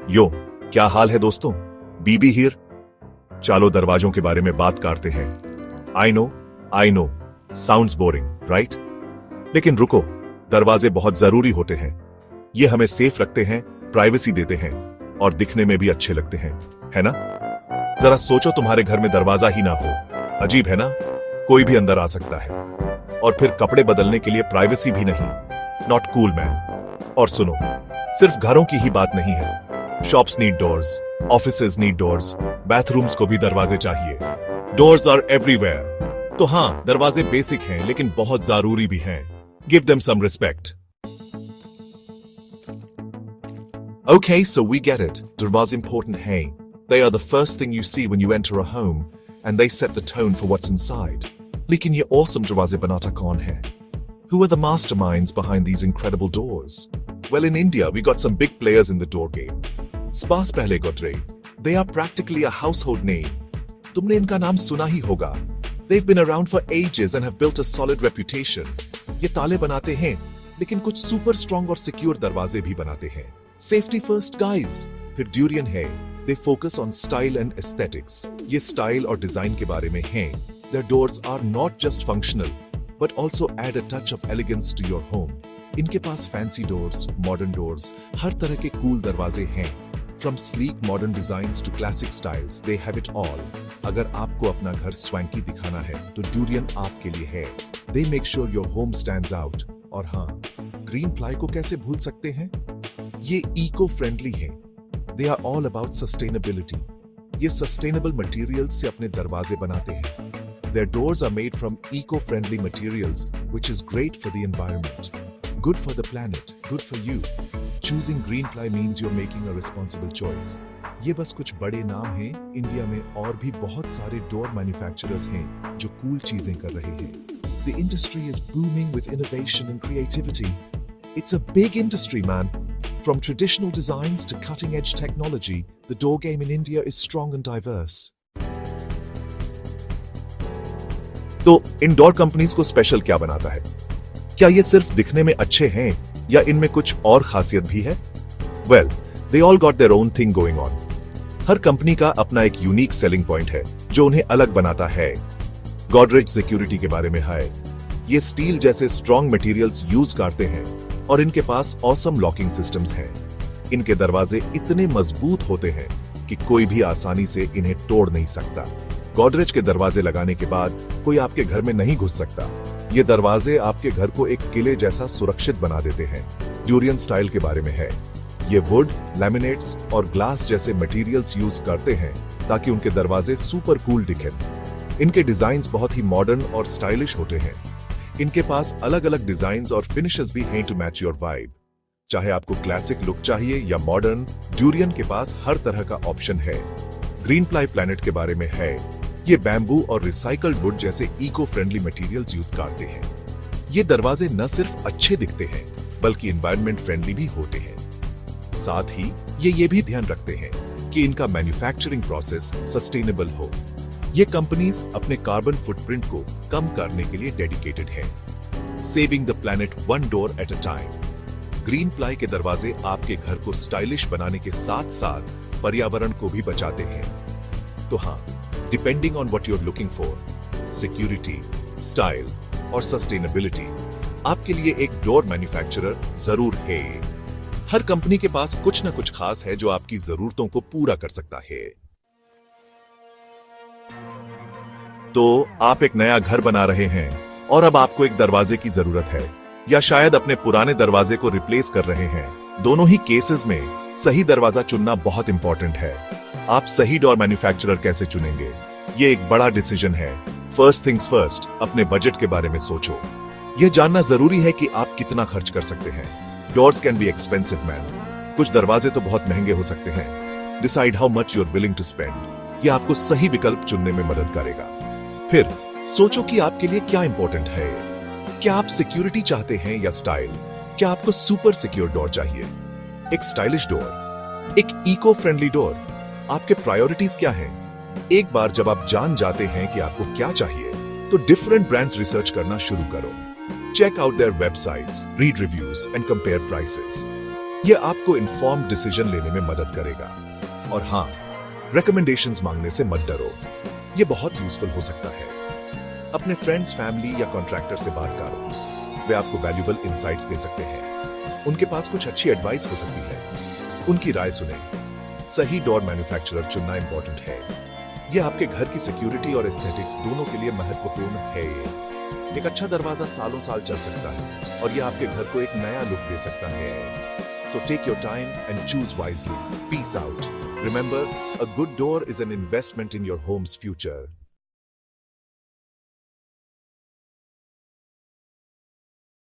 यो, क्या हाल है दोस्तों? बीबी हियर। चलो दरवाजों के बारे में बात करते हैं। I know, sounds boring, right? लेकिन रुको, दरवाजे बहुत जरूरी होते हैं। ये हमें सेफ रखते हैं, प्राइवेसी देते हैं और दिखने में भी अच्छे लगते हैं, है ना? जरा सोचो तुम्हारे घर में दरवाजा ही ना हो, अजीब है ना? कोई भी अंदर आ सकता है। और फिर कपड़े बदलने के लिए प्राइवेसी भी नहीं। Not cool man. और सुनो, सिर्फ घरों की ही बात नहीं है। Shops need doors, offices need doors, bathrooms को भी दरवाजे चाहिए। Doors are everywhere. तो हाँ, दरवाजे बेसिक हैं लेकिन बहुत जरूरी भी हैं। Give them some respect. Okay, so we get it. Darwaze important हैं. They are the first thing you see when you enter a home, and they set the tone for what's inside. लेकिन ये awesome दरवाजे बनाता कौन है? Who are the masterminds behind these incredible doors? Well, in India, we got some big players in the door game. Spas Pehle Godrej. They are practically a household name. तुमने इनका नाम सुना ही होगा. They've been around for ages and have built a solid reputation. ये ताले बनाते हैं, लेकिन कुछ super strong और secure दरवाजे भी बनाते हैं. Safety first, guys. फिर Durian है. They focus on style and aesthetics. ये style और design के बारे में हैं. Their doors are not just functional, but also add a touch of elegance to your home. इनके पास fancy doors, modern doors, हर तरह के cool दरवाजे हैं. From sleek modern designs to classic styles, they have it all. अगर आपको अपना घर swanky दिखाना है, तो Durian आपके लिए है. They make sure your home stands out. और हाँ, green ply को कैसे भूल सकते हैं? ये इको फ्रेंडली हैं. They are all about sustainability. ये सस्टेनेबल मटेरियल्स से अपने दरवाजे बनाते हैं. Their doors are made from eco friendly materials, which is great for the environment, good for the planet, good for you. Choosing Greenply means you are making a responsible choice. ये बस कुछ बड़े नाम हैं. India में और भी बहुत सारे डोर मैन्युफैक्चरर्स हैं जो कूल चीजें कर रहे हैं. The industry is booming with innovation and creativity. It's a big industry, man. From traditional designs to cutting-edge technology, the door game in India is strong and diverse. तो indoor companies को special क्या बनाता है? क्या ये सिर्फ दिखने में अच्छे हैं या इनमें कुछ और खासियत भी है? Well, they all got their own thing going on. Her company का अपना एक यूनिक सेलिंग पॉइंट है जो उन्हें अलग बनाता है. गॉडरेज सिक्योरिटी के बारे में है. ये स्टील जैसे स्ट्रॉन्ग मटेरियल्स यूज करते हैं और इनके पास ऑसम लॉकिंग सिस्टम्स हैं. इनके दरवाजे इतने मजबूत होते हैं कि कोई भी आसानी से इन्हें तोड़ नहीं सकता. गोदरेज के दरवाजे लगाने के बाद कोई आपके घर में नहीं घुस सकता. ये दरवाजे आपके घर को एक किले जैसा सुरक्षित बना देते हैं. ड्यूरियन स्टाइल के बारे में है. ये वुड, लैमिनेट्स और ग्लास जैसे मटेरियल्स यूज करते हैं ताकि उनके दरवाजे सुपर कूल दिखें. इनके डिजाइन बहुत ही मॉडर्न और स्टाइलिश होते हैं. इनके पास अलग अलग डिजाइन्स और फिनिशेस भी हैं टू मैच योर वाइब. चाहे आपको क्लासिक लुक चाहिए या मॉडर्न, ड्यूरियन के पास हर तरह का ऑप्शन है. ग्रीन प्लाई प्लैनेट के बारे में है. ये बैम्बू और रिसाइकल्ड वुड जैसे इको फ्रेंडली मटेरियल्स यूज करते हैं. ये दरवाजे न सिर्फ अच्छे दिखते हैं बल्कि एनवायरनमेंट फ्रेंडली भी होते हैं. साथ ही ये भी ध्यान रखते हैं कि इनका मैन्युफैक्चरिंग प्रोसेस सस्टेनेबल हो. ये कंपनीज अपने कार्बन फुटप्रिंट को कम करने के लिए डेडिकेटेड है. Saving the planet one door at a time. Green ply के दरवाजे आपके घर को स्टाइलिश बनाने के साथ साथ पर्यावरण को भी बचाते हैं. तो हाँ, depending on what you are looking for, security, style और सस्टेनेबिलिटी, आपके लिए एक डोर मैन्युफैक्चरर जरूर है. हर कंपनी के पास कुछ न कुछ खास है जो आपकी जरूरतों को पूरा कर सकता है. तो आप एक नया घर बना रहे हैं और अब आपको एक दरवाजे की जरूरत है, या शायद अपने पुराने दरवाजे को रिप्लेस कर रहे हैं. दोनों ही केसेस में सही दरवाजा चुनना बहुत इंपॉर्टेंट है. आप सही डोर मैन्युफैक्चरर कैसे चुनेंगे, ये एक बड़ा डिसीजन है. फर्स्ट थिंग्स फर्स्ट, अपने बजट के बारे में सोचो. यह जानना जरूरी है कि आप कितना खर्च कर सकते हैं. Doors can be expensive man. कुछ दरवाजे तो बहुत महंगे हो सकते हैं. Decide how much you are willing to spend. यह आपको सही विकल्प चुनने में मदद करेगा. फिर सोचो कि आपके लिए क्या इंपॉर्टेंट है. क्या आप सिक्योरिटी चाहते हैं या स्टाइल? क्या आपको सुपर सिक्योर डोर चाहिए, एक स्टाइलिश डोर, एक इको फ्रेंडली डोर? आपके प्रायोरिटीज क्या हैं? एक बार जब आप जान जाते हैं कि आपको क्या चाहिए, तो डिफरेंट ब्रांड्स रिसर्च करना शुरू करो. Check out their websites, read reviews and compare prices. यह आपको इन्फॉर्म्ड डिसीजन लेने में मदद करेगा। और हाँ, रिकमेंडेशंस मांगने से मत डरो, यह बहुत यूजफुल हो सकता है। अपने फ्रेंड्स, फैमिली या कॉन्ट्रैक्टर से बात करो, वे आपको वैल्यूएबल इंसाइट्स दे सकते हैं। उनके पास कुछ अच्छी एडवाइस हो सकती है, उनकी राय सुने। सही डोर मैन्युफैक्चरर चुनना इंपॉर्टेंट है, यह आपके घर की सिक्योरिटी और एस्थेटिक्स दोनों के लिए महत्वपूर्ण है। एक अच्छा दरवाजा सालों साल चल सकता है और यह आपके घर को एक नया लुक दे सकता है। So take your time and choose wisely. Peace out. Remember, a good door is an investment in your home's future.